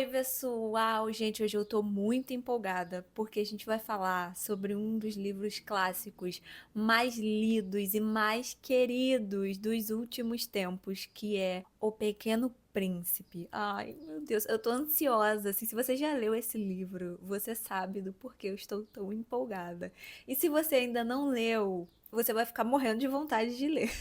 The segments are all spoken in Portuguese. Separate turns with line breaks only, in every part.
Oi, pessoal! Gente, hoje eu tô muito empolgada porque a gente vai falar sobre um dos livros clássicos mais lidos e mais queridos dos últimos tempos, que é O Pequeno Príncipe. Ai, meu Deus, eu tô ansiosa. Assim, se você já leu esse livro, você sabe do porquê eu estou tão empolgada. E se você ainda não leu, você vai ficar morrendo de vontade de ler.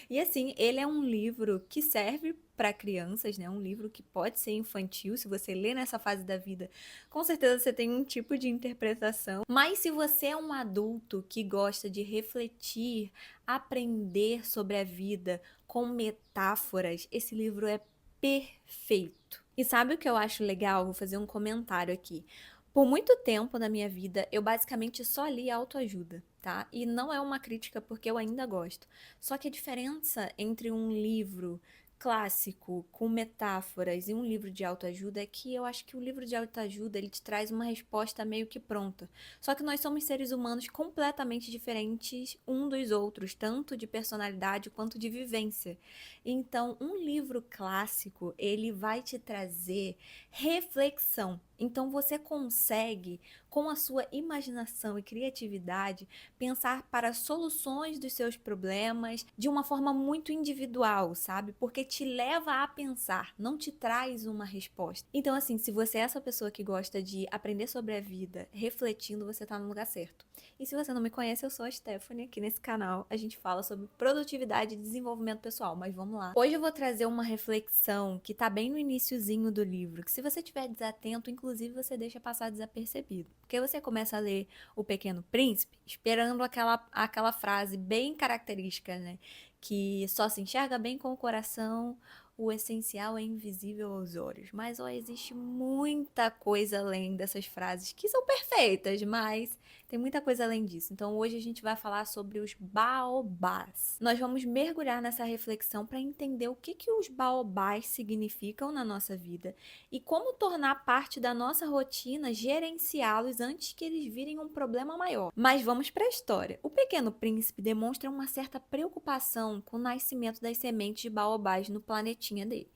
E assim, ele é um livro que serve para crianças, né? Um livro que pode ser infantil, se você lê nessa fase da vida, com certeza você tem um tipo de interpretação. Mas se você é um adulto que gosta de refletir, aprender sobre a vida com metáforas, esse livro é perfeito. E sabe o que eu acho legal? Vou fazer um comentário aqui. Por muito tempo na minha vida, eu basicamente só li autoajuda, tá? E não é uma crítica porque eu ainda gosto. Só que a diferença entre um livro clássico com metáforas e um livro de autoajuda é que eu acho que o livro de autoajuda ele te traz uma resposta meio que pronta. Só que nós somos seres humanos completamente diferentes um dos outros, tanto de personalidade quanto de vivência. Então, um livro clássico, ele vai te trazer reflexão. Então você consegue, com a sua imaginação e criatividade, pensar para soluções dos seus problemas de uma forma muito individual, sabe? Porque te leva a pensar, não te traz uma resposta. Então, assim, se você é essa pessoa que gosta de aprender sobre a vida, refletindo, você tá no lugar certo. E se você não me conhece, eu sou a Stephanie. Aqui nesse canal a gente fala sobre produtividade e desenvolvimento pessoal, mas vamos lá. Hoje eu vou trazer uma reflexão que tá bem no iniciozinho do livro, que se você estiver desatento, inclusive você deixa passar desapercebido. Porque você começa a ler O Pequeno Príncipe esperando aquela frase bem característica, né? Que só se enxerga bem com o coração, o essencial é invisível aos olhos. Mas ó, existe muita coisa além dessas frases que são perfeitas, mas tem muita coisa além disso. Então hoje a gente vai falar sobre os baobás. Nós vamos mergulhar nessa reflexão para entender o que os baobás significam na nossa vida e como tornar parte da nossa rotina gerenciá-los antes que eles virem um problema maior. Mas vamos para a história. O Pequeno Príncipe demonstra uma certa preocupação com o nascimento das sementes de baobás no planetinha dele.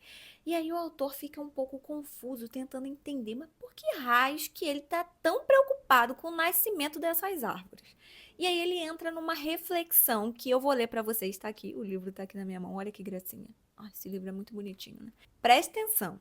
E aí o autor fica um pouco confuso, tentando entender, mas por que raios que ele está tão preocupado com o nascimento dessas árvores? E aí ele entra numa reflexão que eu vou ler para vocês, está aqui, o livro está aqui na minha mão, olha que gracinha. Esse livro é muito bonitinho, né? Preste atenção.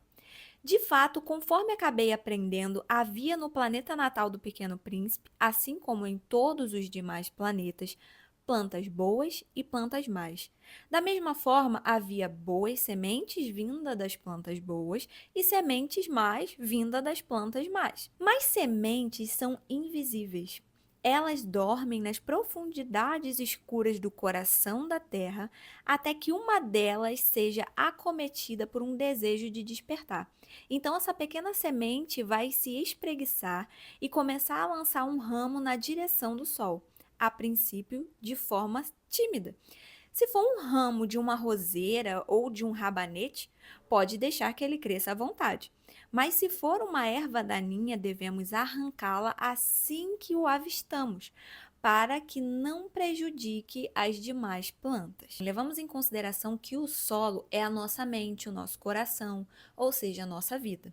De fato, conforme acabei aprendendo, havia no planeta natal do Pequeno Príncipe, assim como em todos os demais planetas, plantas boas e plantas más. Da mesma forma, havia boas sementes vindas das plantas boas e sementes más vindas das plantas más. Mas sementes são invisíveis. Elas dormem nas profundidades escuras do coração da terra até que uma delas seja acometida por um desejo de despertar. Então, essa pequena semente vai se espreguiçar e começar a lançar um ramo na direção do sol, a princípio de forma tímida. Se for um ramo de uma roseira ou de um rabanete, pode deixar que ele cresça à vontade. Mas se for uma erva daninha, devemos arrancá-la assim que o avistamos, para que não prejudique as demais plantas. Levamos em consideração que o solo é a nossa mente, o nosso coração, ou seja, a nossa vida.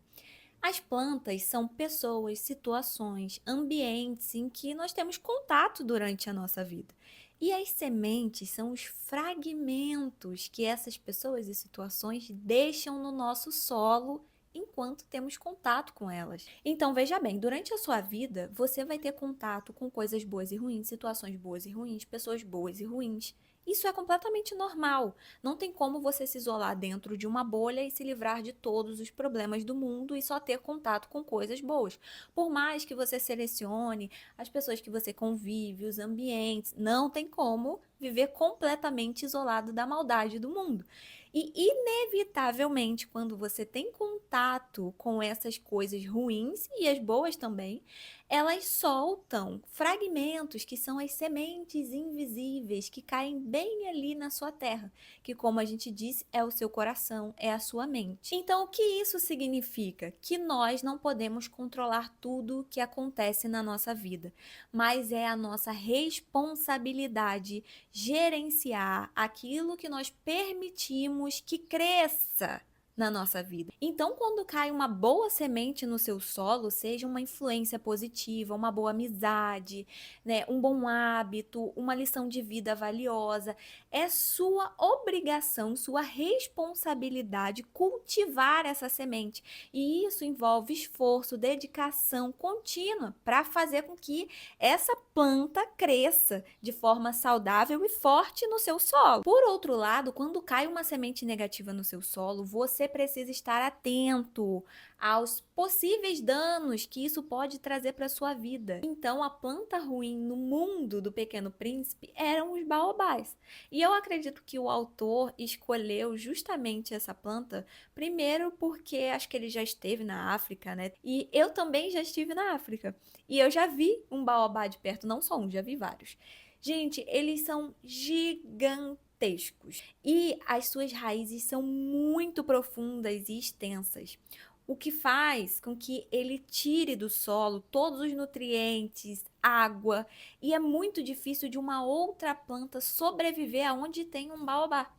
As plantas são pessoas, situações, ambientes em que nós temos contato durante a nossa vida. E as sementes são os fragmentos que essas pessoas e situações deixam no nosso solo enquanto temos contato com elas. Então, veja bem, durante a sua vida, você vai ter contato com coisas boas e ruins, situações boas e ruins, pessoas boas e ruins. Isso é completamente normal. Não tem como você se isolar dentro de uma bolha e se livrar de todos os problemas do mundo e só ter contato com coisas boas. Por mais que você selecione as pessoas que você convive, os ambientes, não tem como viver completamente isolado da maldade do mundo. E, inevitavelmente, quando você tem contato com essas coisas ruins e as boas também, elas soltam fragmentos que são as sementes invisíveis que caem bem ali na sua terra, que, como a gente disse, é o seu coração, é a sua mente. Então, o que isso significa? Que nós não podemos controlar tudo o que acontece na nossa vida, mas é a nossa responsabilidade gerenciar aquilo que nós permitimos que cresça na nossa vida. Então, quando cai uma boa semente no seu solo, seja uma influência positiva, uma boa amizade, né, um bom hábito, uma lição de vida valiosa, é sua obrigação, sua responsabilidade cultivar essa semente. E isso envolve esforço, dedicação contínua para fazer com que essa planta cresça de forma saudável e forte no seu solo. Por outro lado, quando cai uma semente negativa no seu solo, você precisa estar atento aos possíveis danos que isso pode trazer para sua vida. Então, a planta ruim no mundo do Pequeno Príncipe eram os baobás. E eu acredito que o autor escolheu justamente essa planta, primeiro porque acho que ele já esteve na África, né? E eu também já estive na África. E eu já vi um baobá de perto, não só um, já vi vários. Gente, eles são gigantescos e as suas raízes são muito profundas e extensas, o que faz com que ele tire do solo todos os nutrientes, água, e é muito difícil de uma outra planta sobreviver aonde tem um baobá.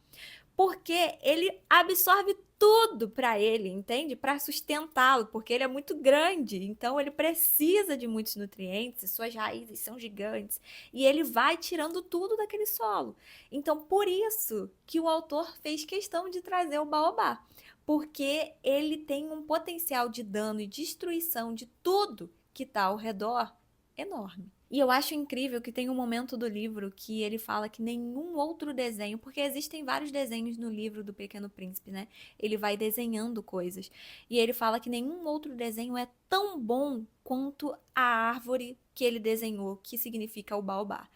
Porque ele absorve tudo para ele, entende? Para sustentá-lo, porque ele é muito grande, então ele precisa de muitos nutrientes, suas raízes são gigantes, e ele vai tirando tudo daquele solo. Então, por isso que o autor fez questão de trazer o baobá, porque ele tem um potencial de dano e destruição de tudo que está ao redor enorme. E eu acho incrível que tem um momento do livro que ele fala que nenhum outro desenho, porque existem vários desenhos no livro do Pequeno Príncipe, né? Ele vai desenhando coisas. E ele fala que nenhum outro desenho é tão bom quanto a árvore que ele desenhou, que significa o baobá.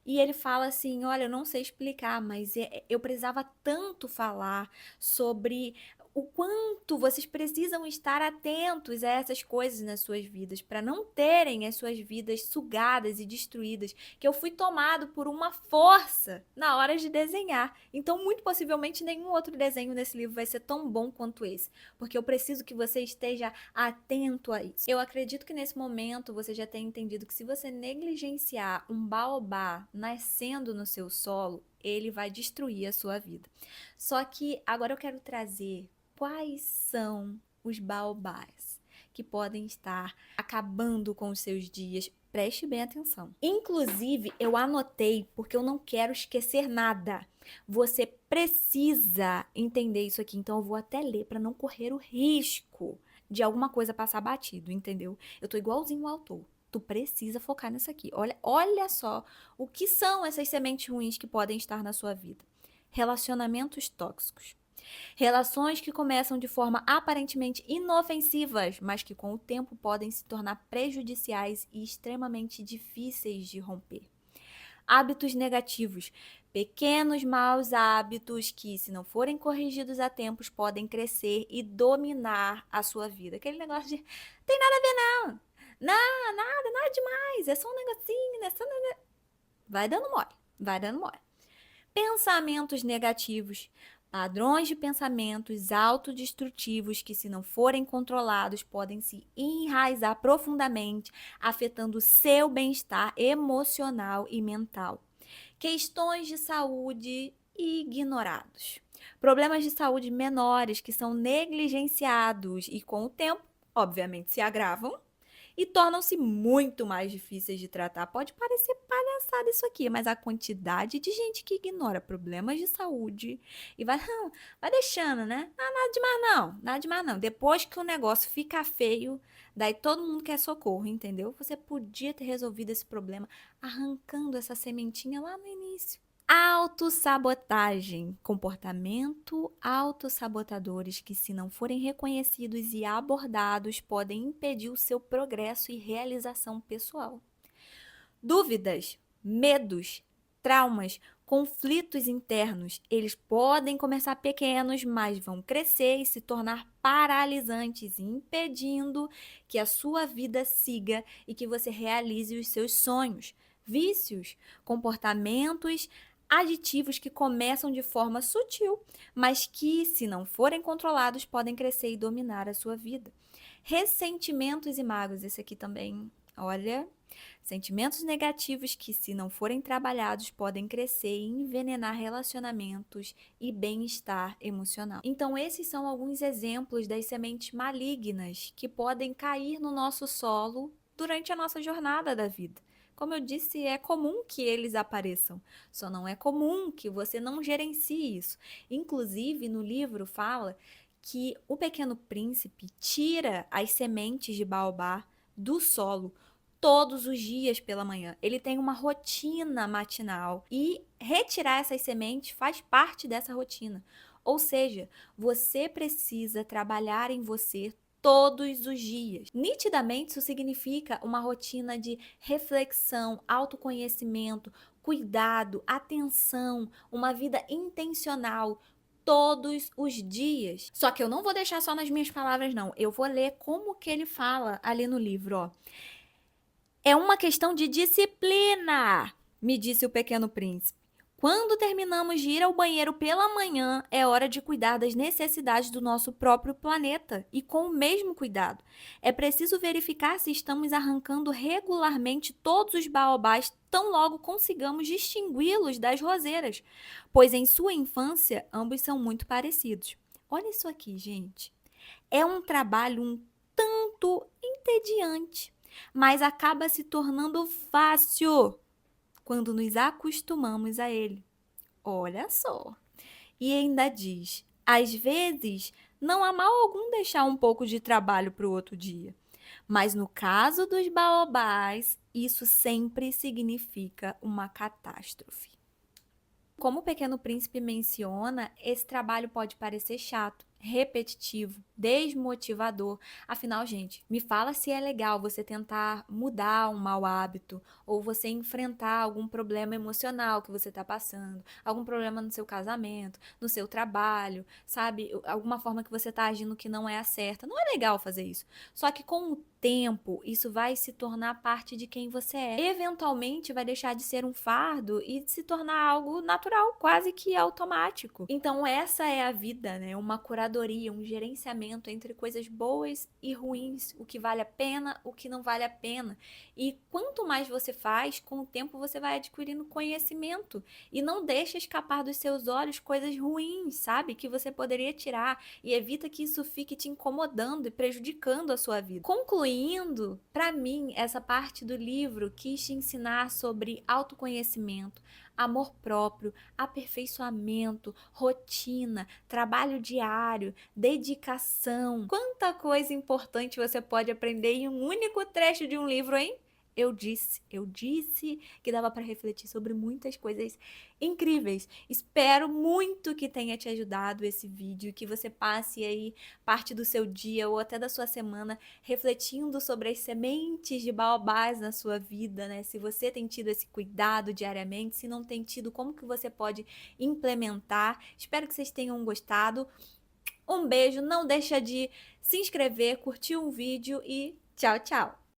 E ele fala assim: olha, eu não sei explicar, mas eu precisava tanto falar sobre o quanto vocês precisam estar atentos a essas coisas nas suas vidas, para não terem as suas vidas sugadas e destruídas, que eu fui tomado por uma força na hora de desenhar. Então, muito possivelmente, nenhum outro desenho nesse livro vai ser tão bom quanto esse, porque eu preciso que você esteja atento a isso. Eu acredito que nesse momento você já tenha entendido que se você negligenciar um baobá nascendo no seu solo, ele vai destruir a sua vida. Só que agora eu quero trazer quais são os baobás que podem estar acabando com os seus dias. Preste bem atenção. Inclusive, eu anotei porque eu não quero esquecer nada. Você precisa entender isso aqui, então eu vou até ler para não correr o risco de alguma coisa passar batido, entendeu? Eu tô igualzinho o autor. Tu precisa focar nisso aqui. Olha só o que são essas sementes ruins que podem estar na sua vida. Relacionamentos tóxicos. Relações que começam de forma aparentemente inofensivas, mas que com o tempo podem se tornar prejudiciais e extremamente difíceis de romper. Hábitos negativos. Pequenos maus hábitos que, se não forem corrigidos a tempos, podem crescer e dominar a sua vida. Aquele negócio de tem nada a ver, não. Não, nada demais. É só um negocinho, né? Vai dando mole, vai dando mole. Pensamentos negativos. Padrões de pensamentos autodestrutivos que, se não forem controlados, podem se enraizar profundamente, afetando o seu bem-estar emocional e mental. Questões de saúde ignorados. Problemas de saúde menores que são negligenciados e, com o tempo, obviamente, se agravam e tornam-se muito mais difíceis de tratar. Pode parecer palhaçada isso aqui, mas a quantidade de gente que ignora problemas de saúde e vai deixando, né? Nada demais não, nada demais não. Depois que o negócio fica feio, daí todo mundo quer socorro, entendeu? Você podia ter resolvido esse problema arrancando essa sementinha lá no início. Autossabotagem, comportamento autossabotadores que, se não forem reconhecidos e abordados, podem impedir o seu progresso e realização pessoal. Dúvidas, medos, traumas, conflitos internos, eles podem começar pequenos, mas vão crescer e se tornar paralisantes, impedindo que a sua vida siga e que você realize os seus sonhos. Vícios, comportamentos aditivos que começam de forma sutil, mas que, se não forem controlados, podem crescer e dominar a sua vida. Ressentimentos e mágoas, esse aqui também Olha, sentimentos negativos que, se não forem trabalhados, podem crescer e envenenar relacionamentos e bem-estar emocional. Então, esses são alguns exemplos das sementes malignas que podem cair no nosso solo durante a nossa jornada da vida. Como eu disse, é comum que eles apareçam, só não é comum que você não gerencie isso. Inclusive, no livro fala que o Pequeno Príncipe tira as sementes de baobá do solo todos os dias pela manhã. Ele tem uma rotina matinal e retirar essas sementes faz parte dessa rotina. Ou seja, você precisa trabalhar em você todos os dias. Nitidamente, isso significa uma rotina de reflexão, autoconhecimento, cuidado, atenção, uma vida intencional todos os dias. Só que eu não vou deixar só nas minhas palavras, não. Eu vou ler como que ele fala ali no livro, ó. É uma questão de disciplina, me disse o Pequeno Príncipe. Quando terminamos de ir ao banheiro pela manhã, é hora de cuidar das necessidades do nosso próprio planeta e com o mesmo cuidado. É preciso verificar se estamos arrancando regularmente todos os baobás tão logo consigamos distingui-los das roseiras, pois em sua infância ambos são muito parecidos. Olha isso aqui, gente. É um trabalho um tanto entediante, mas acaba se tornando fácil quando nos acostumamos a ele. Olha só. E ainda diz: às vezes, não há mal algum deixar um pouco de trabalho para o outro dia. Mas no caso dos baobás, isso sempre significa uma catástrofe. Como o Pequeno Príncipe menciona, esse trabalho pode parecer chato, repetitivo, desmotivador. Afinal, gente, me fala se é legal você tentar mudar um mau hábito ou você enfrentar algum problema emocional que você está passando, algum problema no seu casamento, no seu trabalho, sabe? Alguma forma que você está agindo que não é a certa. Não é legal fazer isso. Só que com o tempo, isso vai se tornar parte de quem você é. Eventualmente vai deixar de ser um fardo e se tornar algo natural, quase que automático. Então essa é a vida, né? Uma curadoria, um gerenciamento entre coisas boas e ruins, o que vale a pena, o que não vale a pena. E quanto mais você faz, com o tempo você vai adquirindo conhecimento e não deixa escapar dos seus olhos coisas ruins, sabe? Que você poderia tirar e evita que isso fique te incomodando e prejudicando a sua vida. Concluindo, para mim, essa parte do livro quis te ensinar sobre autoconhecimento, amor próprio, aperfeiçoamento, rotina, trabalho diário, dedicação. Quanta coisa importante você pode aprender em um único trecho de um livro, hein? Eu disse que dava para refletir sobre muitas coisas incríveis. Espero muito que tenha te ajudado esse vídeo, que você passe aí parte do seu dia ou até da sua semana refletindo sobre as sementes de baobás na sua vida, né? Se você tem tido esse cuidado diariamente, se não tem tido, como que você pode implementar. Espero que vocês tenham gostado. Um beijo, não deixa de se inscrever, curtir um vídeo e tchau, tchau!